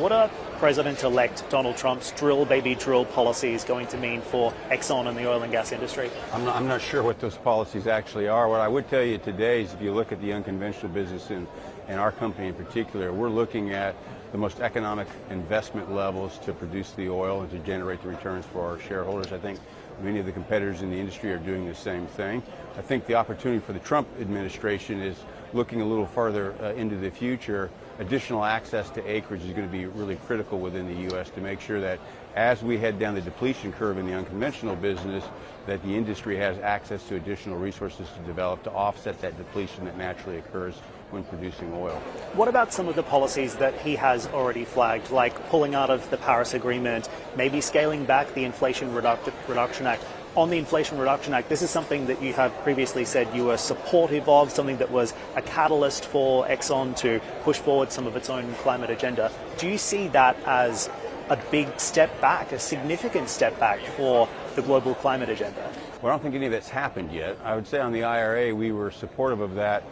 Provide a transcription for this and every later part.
What are President-elect Donald Trump's drill baby drill policies going to mean for Exxon and the oil and gas industry? I'm not sure what those policies actually are. What I would tell you today is if you look at the unconventional business and our company in particular, we're looking at the most economic investment levels to produce the oil and to generate the returns for our shareholders. I think many of the competitors in the industry are doing the same thing. I think the opportunity for the Trump administration is looking a little further into the future. Additional access to acreage is going to be really critical within the U.S. to make sure that as we head down the depletion curve in the unconventional business, that the industry has access to additional resources to develop to offset that depletion that naturally occurs when producing oil. What about some of the policies that he has already flagged, like pulling out of the Paris Agreement, maybe scaling back the Inflation Reduction Act? On the Inflation Reduction Act, this is something that you have previously said you were supportive of, something that was a catalyst for Exxon to push forward some of its own climate agenda. Do you see that as a big step back, a significant step back for the global climate agenda? Well, I don't think any of that's happened yet. I would say on the IRA, we were supportive of that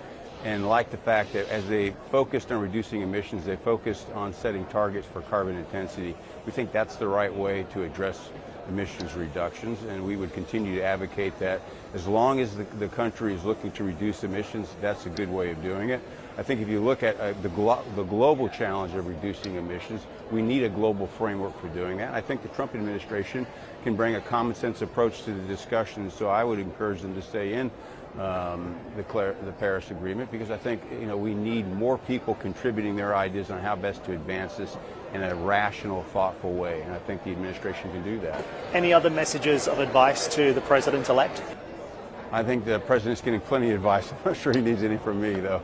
and like the fact that as they focused on reducing emissions, they focused on setting targets for carbon intensity. We think that's the right way to address emissions reductions, and we would continue to advocate that. As long as the country is looking to reduce emissions, that's a good way of doing it. I think if you look at the global challenge of reducing emissions, we need a global framework for doing that. I think the Trump administration can bring a common sense approach to the discussion, so I would encourage them to stay in the Paris Agreement, because I think we need more people contributing their ideas on how best to advance this in a rational, thoughtful way, and I think the administration can do that. Any other messages of advice to the President-elect? I think the President's getting plenty of advice. I'm not sure he needs any from me, though.